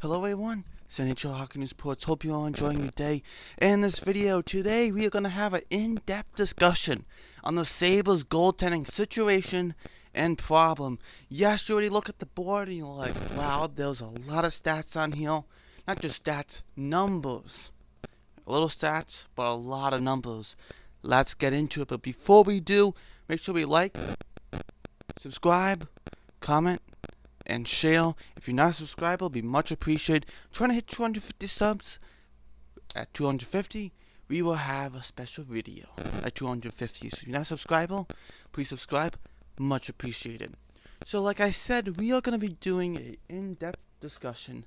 Hello everyone, it's NHL Hockey News Reports. Hope you're all enjoying your day. In this video today, we are going to have an in-depth discussion on the Sabres goaltending situation and problem. Yes, you already look at the board and you're like, wow, there's a lot of stats on here. Not just stats, numbers. A little stats, but a lot of numbers. Let's get into it, but before we do, make sure we like, subscribe, comment, and share. If you're not a subscriber, it'll be much appreciated. Trying to hit 250 subs. At 250, we will have a special video at 250. So if you're not a subscriber, please subscribe. Much appreciated. So like I said, we are going to be doing an in-depth discussion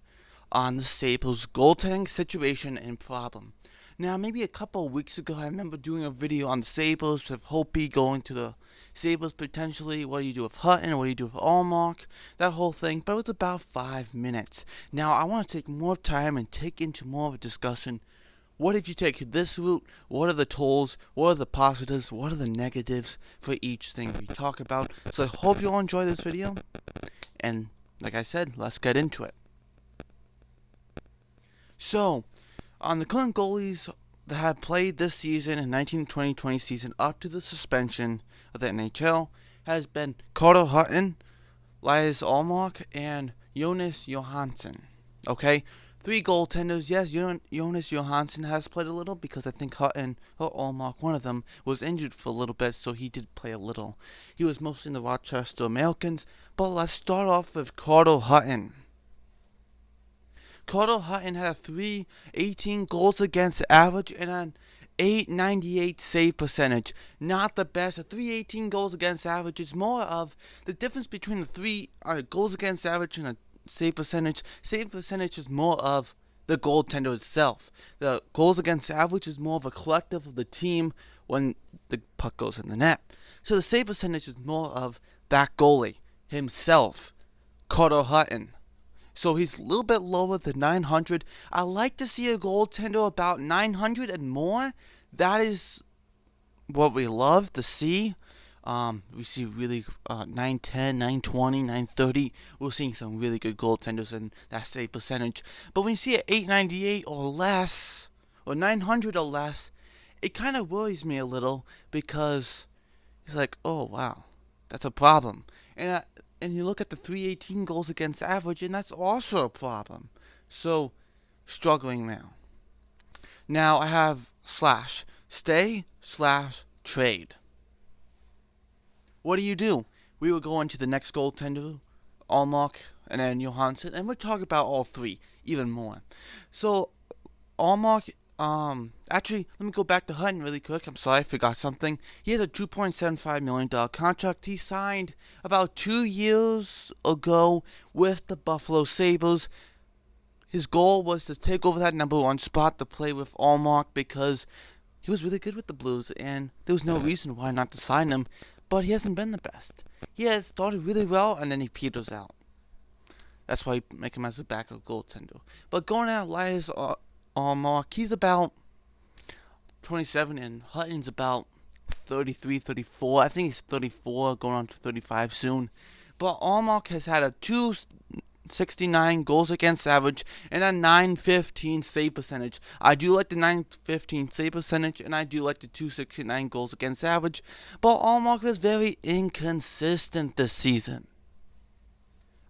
on the Sabres goaltending situation and problem. Now, maybe a couple of weeks ago, I remember doing a video on the Sabres with Hopi going to the Sabres potentially. What do you do with Hutton? What do you do with Allmark? That whole thing. But it was about 5 minutes. Now, I want to take more time and take into more of a discussion. What if you take this route? What are the tolls? What are the positives? What are the negatives for each thing we talk about? So I hope you all enjoy this video. And like I said, let's get into it. So, on the current goalies that have played this season in 1920-20 season up to the suspension of the NHL has been Carter Hutton, Elias Allmark, and Jonas Johansson. Okay? 3 goaltenders. Yes, Jonas Johansson has played a little because I think Hutton or Allmark, one of them, was injured for a little bit, so he did play a little. He was mostly in the Rochester Americans, but let's start off with Carter Hutton. Carter Hutton had a .318 goals against average and an .898 save percentage. Not the best. A .318 goals against average is more of the difference between the 3 goals against average and a save percentage. Save percentage is more of the goaltender itself. The goals against average is more of a collective of the team when the puck goes in the net. So the save percentage is more of that goalie himself, Carter Hutton. So he's a little bit lower than 900. I like to see a goaltender about 900 and more. That is what we love to see. We see really 910, 920, 930. We're seeing some really good goaltenders in that save percentage. But when you see an 898 or less, or 900 or less, it kind of worries me a little because it's like, oh wow, that's a problem. And you look at the .318 goals against average, and that's also a problem. So, struggling now. Now I have /stay/trade. What do? We will go into the next goaltender, Allmark, and then Johansson, and we'll talk about all 3 even more. So, Allmark, actually, let me go back to Hutton really quick. I'm sorry, I forgot something. He has a $2.75 million contract he signed about 2 years ago with the Buffalo Sabres. His goal was to take over that number 1 spot to play with Allmark because he was really good with the Blues, and there was no reason why not to sign him, but he hasn't been the best. He has started really well, and then he peters out. That's why you make him as a backup goaltender. But going out, Elias Allmark, he's about 27, and Hutton's about 33, 34. I think he's 34, going on to 35 soon. But Allmark has had a .269 goals against average and a .915 save percentage. I do like the .915 save percentage, and I do like the .269 goals against average. But Allmark is very inconsistent this season,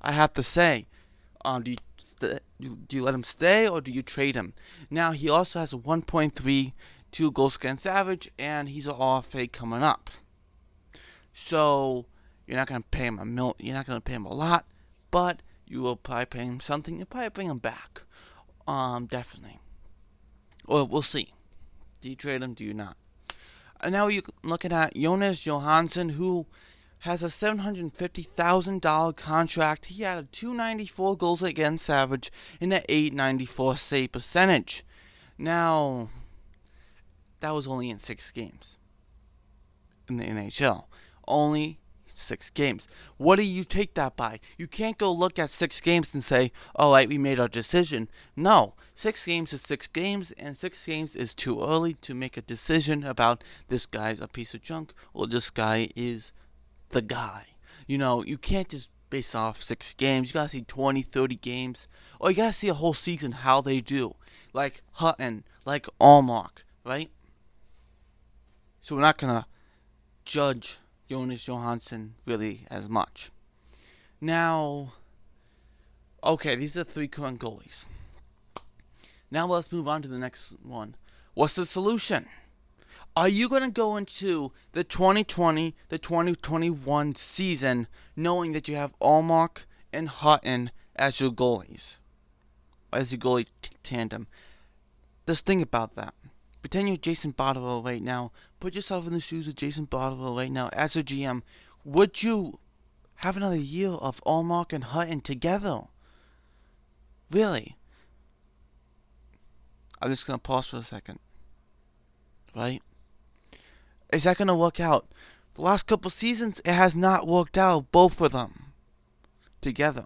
I have to say. Do you let him stay or do you trade him? Now, he also has a 1.32 goals against average, and he's an RFA coming up. So, you're not going to pay him you're not going to pay him a lot, but you will probably pay him something. You'll probably bring him back. Definitely. Or we'll see. Do you trade him? Do you not? And now you're looking at Jonas Johansson, who has a $750,000 contract. He had a .294 goals against average and an .894 save percentage. Now, that was only in 6 games in the NHL. Only 6 games. What do you take that by? You can't go look at 6 games and say, alright, we made our decision. No, 6 games is 6 games, and 6 games is too early to make a decision about this guy's a piece of junk or this guy is the guy. You can't just based off 6 games. You gotta see 20, 30 games. Or you gotta see a whole season how they do. Like Hutton, like Allmark, right? So we're not gonna judge Jonas Johansson really as much. Now, okay, these are 3 current goalies. Now let's move on to the next one. What's the solution? Are you going to go into the 2020, the 2021 season knowing that you have Allmark and Hutton as your goalies? As your goalie tandem? Just think about that. Pretend you're Jason Botterill right now. Put yourself in the shoes of Jason Botterill right now as a GM. Would you have another year of Allmark and Hutton together? Really? I'm just going to pause for a second. Right? Is that going to work out? The last couple seasons, it has not worked out, both of them together.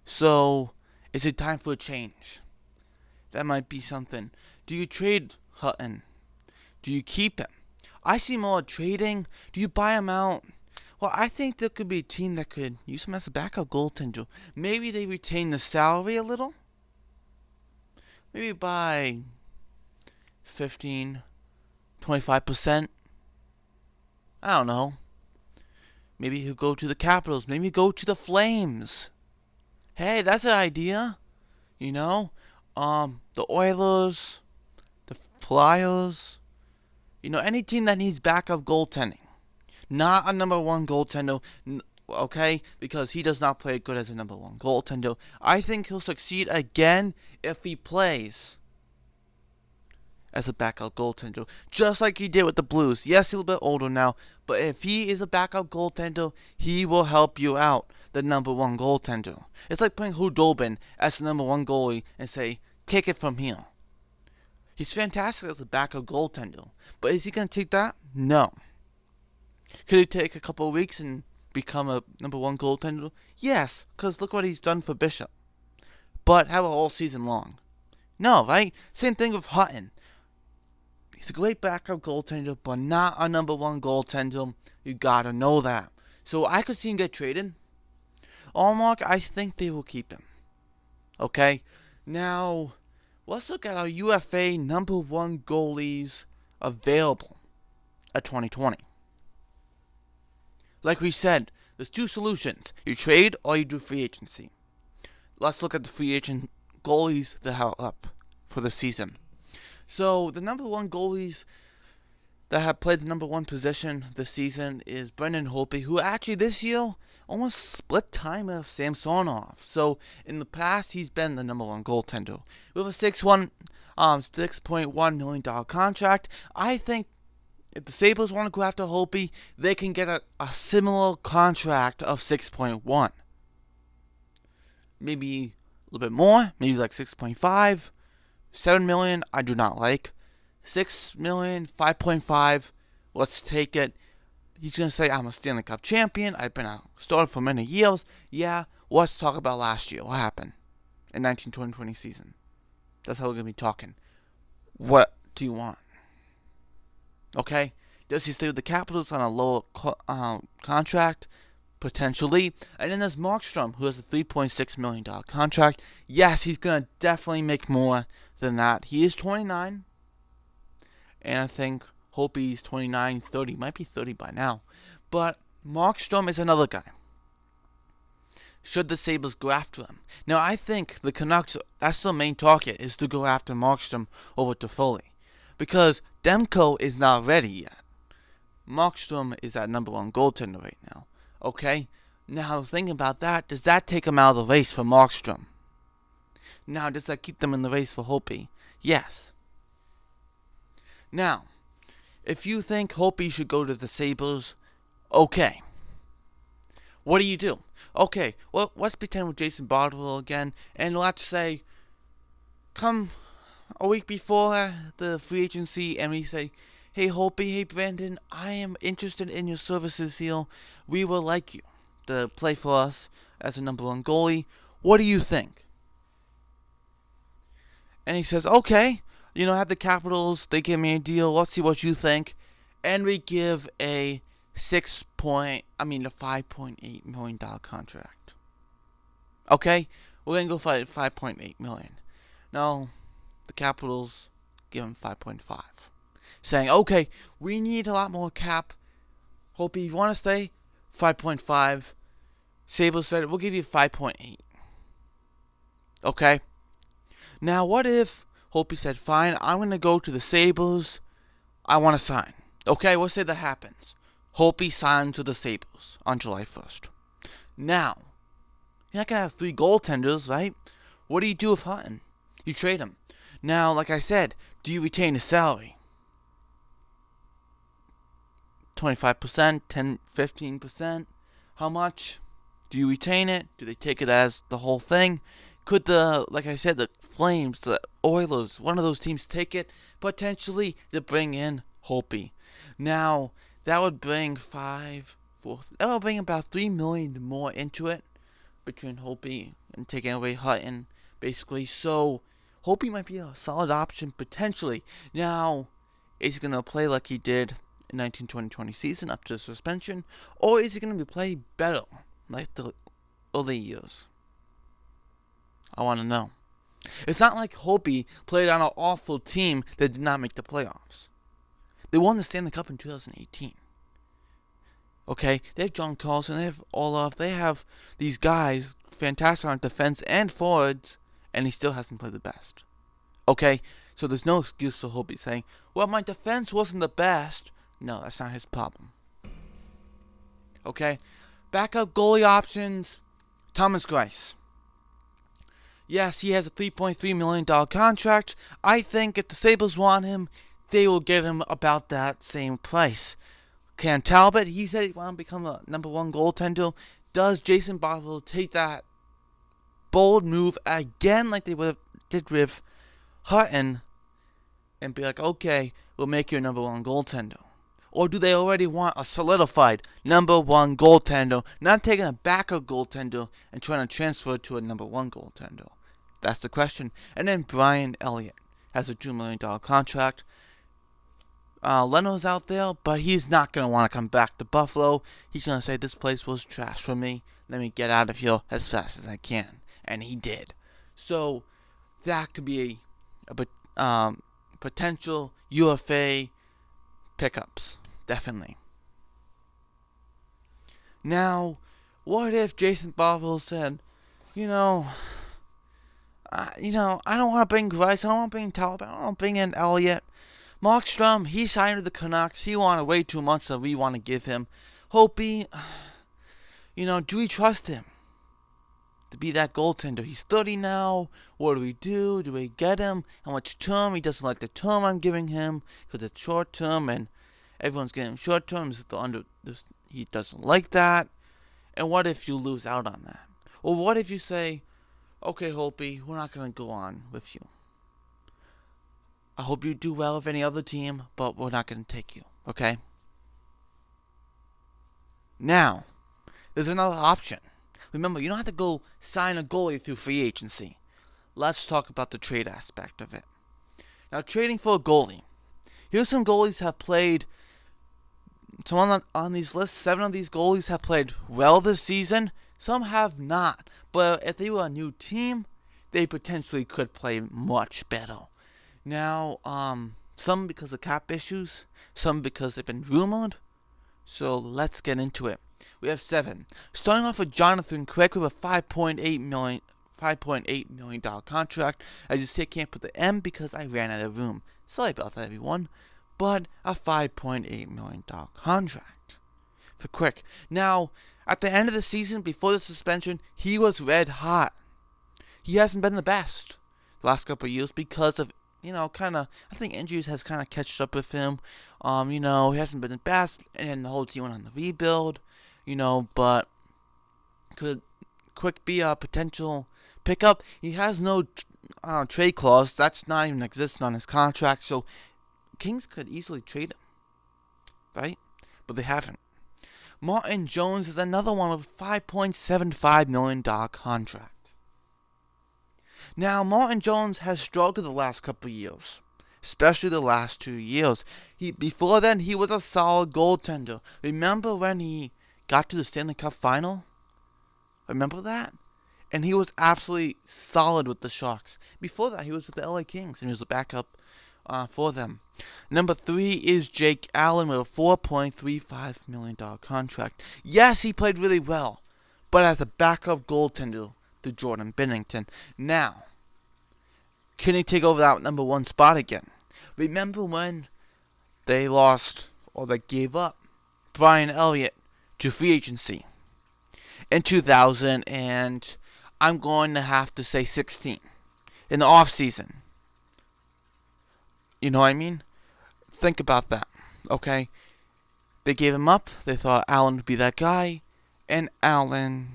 So, is it time for a change? That might be something. Do you trade Hutton? Do you keep him? I see more trading. Do you buy him out? Well, I think there could be a team that could use him as a backup goaltender. Maybe they retain the salary a little. Maybe by 15, 25%. I don't know. Maybe he'll go to the Capitals. Maybe go to the Flames. Hey, that's an idea. You know? The Oilers, the Flyers. You know, any team that needs backup goaltending. Not a number 1 goaltender, okay? Because he does not play good as a number 1 goaltender. I think he'll succeed again if he plays as a backup goaltender, just like he did with the Blues. Yes, he's a little bit older now, but if he is a backup goaltender, he will help you out, the number 1 goaltender. It's like putting Hudobin as the number 1 goalie and say, take it from here. He's fantastic as a backup goaltender, but is he going to take that? No. Could he take a couple of weeks and become a number 1 goaltender? Yes, because look what he's done for Bishop. But have a whole season long? No, right? Same thing with Hutton. He's a great backup goaltender, but not a number 1 goaltender. You gotta know that. So I could see him get traded. Allmark, I think they will keep him. Okay? Now, let's look at our UFA number 1 goalies available at 2020. Like we said, there's 2 solutions. You trade or you do free agency. Let's look at the free agent goalies that are up for the season. So, the number 1 goalies that have played the number 1 position this season is Brendan Holtby, who actually this year almost split time with Samsonov. So, in the past, he's been the number 1 goaltender. With a $6.1 million contract, I think if the Sabres want to go after Holtby, they can get a similar contract of 6.1. Maybe a little bit more, maybe like 6.5. 7 million, I do not like. 6 million, 5.5, let's take it. He's going to say, I'm a Stanley Cup champion. I've been a starter for many years. Yeah, let's talk about last year. What happened in 1920 season? That's how we're going to be talking. What do you want? Okay? Does he stay with the Capitals on a lower contract? Potentially. And then there's Markstrom, who has a $3.6 million contract. Yes, he's going to definitely make more than that. He is 29. And I think Holtby's 29, 30. Might be 30 by now. But Markstrom is another guy. Should the Sabres go after him? Now, I think the Canucks, that's their main target, is to go after Markstrom over Toffoli. Because Demko is not ready yet. Markstrom is that number 1 goaltender right now. Okay? Now, thinking about that, does that take him out of the race for Markstrom? Now, does that keep them in the race for Holtby? Yes. Now, if you think Holtby should go to the Sabres, okay. What do? Okay, well, let's pretend with Jason Botterill again, and let's say, come a week before the free agency, and we say, hey, Holtby, hey, Brandon, I am interested in your services here. We would like you to play for us as a number 1 goalie. What do you think? And he says, okay, I have the Capitals. They give me a deal. Let's see what you think. And we give a the $5.8 million contract. Okay, we're gonna go for $5.8 million. Now, the Capitals give him 5.5, saying, okay, we need a lot more cap. Hope you want to stay 5.5. Sabres said, we'll give you 5.8. Okay. Now, what if Hopi said, fine, I'm going to go to the Sabres. I want to sign. Okay, we'll say that happens. Hopi signs with the Sabres on July 1st. Now, you're not going to have 3 goaltenders, right? What do you do with Hutton? You trade him. Now, like I said, do you retain his salary? 25%, 10, 15%? How much? Do you retain it? Do they take it as the whole thing? Could like I said, the Flames, the Oilers, one of those teams take it potentially to bring in Hopi? Now, that would bring that would bring about $3 million more into it between Hopi and taking away Hutton, basically. So, Hopi might be a solid option potentially. Now, is he going to play like he did in 1920-20 season up to the suspension, or is he going to play better like the early years? I want to know. It's not like Hopi played on an awful team that did not make the playoffs. They won the Stanley Cup in 2018. Okay, they have John Carlson, they have Olaf, they have these guys, fantastic on defense and forwards, and he still hasn't played the best. Okay, so there's no excuse for Hopi saying, well, my defense wasn't the best. No, that's not his problem. Okay, backup goalie options, Thomas Greiss. Yes, he has a $3.3 million contract. I think if the Sabres want him, they will get him about that same price. Cam Talbot, he said he wanted to become a number 1 goaltender. Does Jason Botterill take that bold move again like they did with Hutton and be like, okay, we'll make you a number 1 goaltender? Or do they already want a solidified number 1 goaltender, not taking a backup goaltender and trying to transfer it to a number 1 goaltender? That's the question. And then Brian Elliott has a $2 million contract. Leno's out there, but he's not going to want to come back to Buffalo. He's going to say, this place was trash for me. Let me get out of here as fast as I can. And he did. So, that could be a potential UFA pickups. Definitely. Now, what if Jason Botterill said, I don't want to bring Greiss, I don't want to bring Talbot, I don't want to bring in Elliott. Markstrom, he signed with the Canucks. He wanted way too much that we want to give him. Hopi, do we trust him to be that goaltender? He's 30 now. What do we do? Do we get him? How much term? He doesn't like the term I'm giving him because it's short term, and everyone's getting him short term. He doesn't like that. And what if you lose out on that? Or what if you say, okay, Hopi, we're not going to go on with you. I hope you do well with any other team, but we're not going to take you, okay? Now, there's another option. Remember, you don't have to go sign a goalie through free agency. Let's talk about the trade aspect of it. Now, trading for a goalie. Here's some goalies have played. Some on these lists, 7 of these goalies have played well this season. Some have not. But if they were a new team, they potentially could play much better. Now, some because of cap issues, some because they've been rumored. So let's get into it. We have 7. Starting off with Jonathan Quick with a $5.8 million contract. As you see, I can't put the M because I ran out of room. Sorry about that, everyone. But a $5.8 million contract for Quick. Now, at the end of the season, before the suspension, he was red hot. He hasn't been the best the last couple of years because of, I think injuries has kind of catched up with him. He hasn't been the best, and the whole team went on the rebuild, but could Quick be a potential pickup? He has no trade clause. That's not even existing on his contract, so Kings could easily trade him, right? But they haven't. Martin Jones is another one with a $5.75 million contract. Now, Martin Jones has struggled the last couple of years. especially the last 2 years. Before then, he was a solid goaltender. Remember when he got to the Stanley Cup final? Remember that? And he was absolutely solid with the Sharks. Before that, he was with the LA Kings, and he was a backup for them. Number 3 is Jake Allen with a $4.35 million contract. Yes, he played really well, but as a backup goaltender to Jordan Binnington. Now, can he take over that number 1 spot again? Remember when they lost, or they gave up, Brian Elliott to free agency in 2000, and I'm going to have to say 16, in the offseason. You know what I mean? Think about that, okay? They gave him up. They thought Allen would be that guy, and Allen,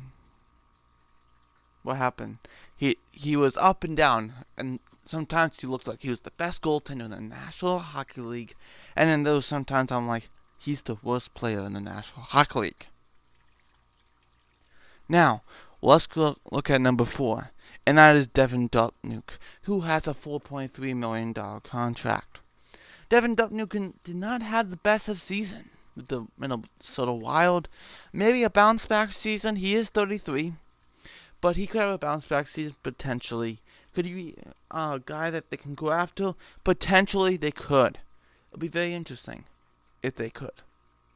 what happened? He was up and down, and sometimes he looked like he was the best goaltender in the National Hockey League, and then those sometimes I'm like, he's the worst player in the National Hockey League. Now, let's look at number 4, and that is Devin Dubnyk, who has a $4.3 million contract. Devin Dubnyk did not have the best of season with the Minnesota Wild. Maybe a bounce-back season. He is 33, but he could have a bounce-back season potentially. Could he be a guy that they can go after? Potentially, they could. It would be very interesting if they could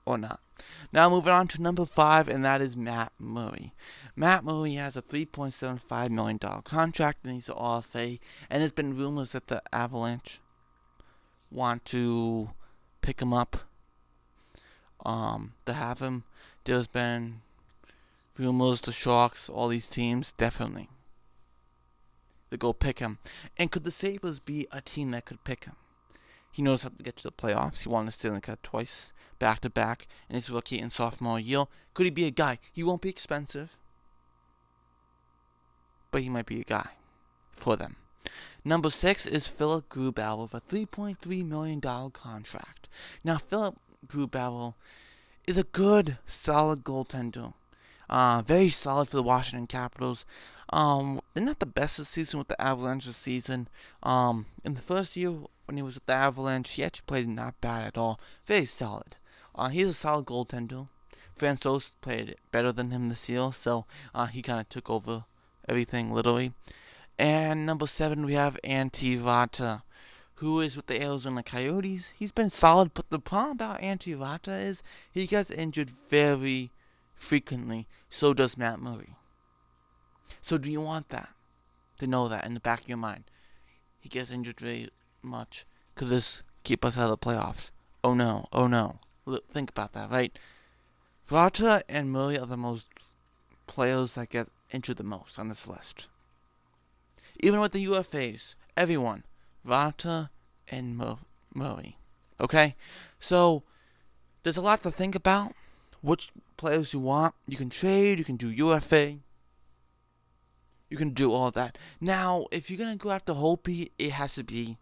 or not. Now moving on to number 5, and that is Matt Murray. Matt Murray has a $3.75 million contract, and he's an RFA, and there's been rumors that the Avalanche want to pick him up, to have him. There's been rumors, the Sharks, all these teams, definitely, to go pick him. And could the Sabres be a team that could pick him? He knows how to get to the playoffs. He won the Stanley Cup twice, back-to-back, in his rookie and sophomore year. Could he be a guy? He won't be expensive, but he might be a guy for them. Number 6 is Philip Grubauer with a $3.3 million contract. Now, Philip Grubauer is a good, solid goaltender. Very solid for the Washington Capitals. They're not the best this season with the Avalanche this season. In the first year when he was with the Avalanche, he actually played not bad at all. Very solid. He's a solid goaltender. Francouz played better than him this year, so he kind of took over everything, literally. And number 7, we have Antti Raanta, who is with the Arizona Coyotes. He's been solid, but the problem about Antti Raanta is he gets injured very frequently. So does Matt Murray. So do you want that? To know that in the back of your mind. He gets injured very much. Could this keep us out of the playoffs? Oh no, oh no. Think about that, right? Raanta and Murray are the most players that get injured the most on this list. Even with the UFAs, everyone, Raanta and Murray. Okay? So, there's a lot to think about. Which players you want. You can trade, you can do UFA. You can do all that. Now, if you're going to go after Holtby, it has to be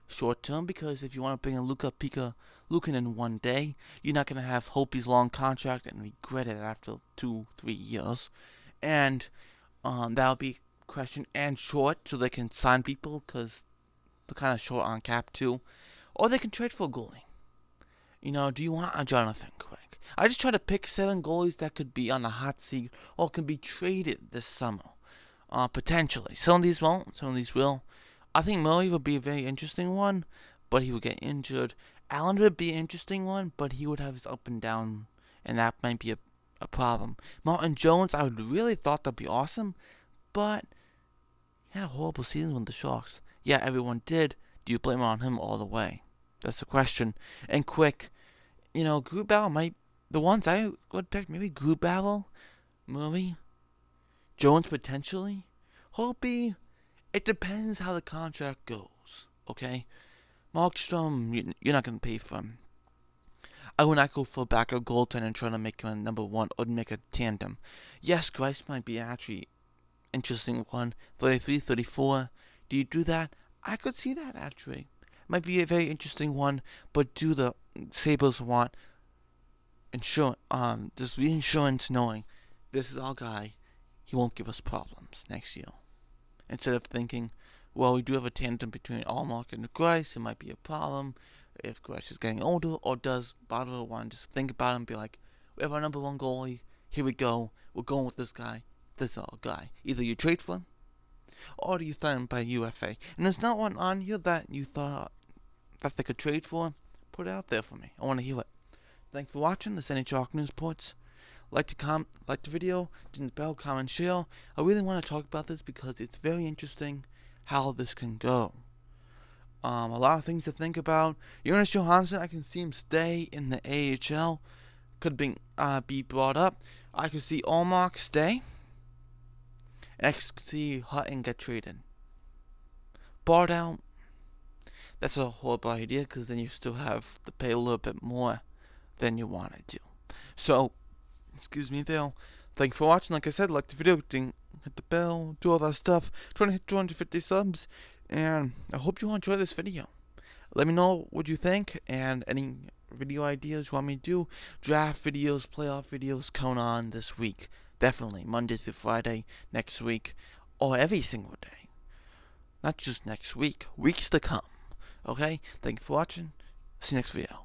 short term, because if you want to bring in Lukin in one day, you're not going to have Holtby's long contract and regret it after 2-3 years. And that'll be question, and short, so they can sign people, because they're kind of short on cap too. Or they can trade for a goalie. You know, do you want a Jonathan Quick? I just try to pick 7 goalies that could be on the hot seat or can be traded this summer. Potentially. Some of these won't, some of these will. I think Murray would be a very interesting one, but he would get injured. Allen would be an interesting one, but he would have his up and down, and that might be a problem. Martin Jones, I would really thought that'd be awesome, but he had a horrible season with the Sharks. Yeah, everyone did. Do you blame it on him all the way? That's the question. And Quick, you know, Grubauer might... The ones I would pick, maybe Grubauer, Murray, Jones potentially. Holtby, it depends how the contract goes, okay? Markstrom, you're not going to pay for him. I would not go for a backup goaltender and try to make him a number 1 or make a tandem. Yes, Grice might be actually interesting one. 33, 34. Do you do that? I could see that actually. Might be a very interesting one, but do the Sabres want just reinsurance knowing this is our guy, he won't give us problems next year. Instead of thinking, well, we do have a tandem between Allmark and Grice. It might be a problem if Grice is getting older, or does Botterill want to just think about it and be like, we have our number one goalie, here we go, we're going with this guy, this guy. Either you trade for him, or do you sign him by UFA? And there's not one on here that you thought that they could trade for. Put it out there for me. I want to hear it. Thanks for watching this NHL News Reports. Like the video, ding the bell, comment, share. I really want to talk about this because it's very interesting how this can go. A lot of things to think about. Jonas Johansson, I can see him stay in the AHL. Could be brought up. I could see Allmark stay. And I could see Hutton get traded. Bought out. That's a horrible idea because then you still have to pay a little bit more than you wanted to. So, excuse me there. Thanks for watching. Like I said, like the video, hit the bell, do all that stuff. Trying to hit 250 subs. And I hope you enjoy this video. Let me know what you think and any video ideas you want me to do. Draft videos, playoff videos coming on this week. Definitely Monday through Friday next week, or every single day. Not just next week, weeks to come. Okay? Thank you for watching. See you next video.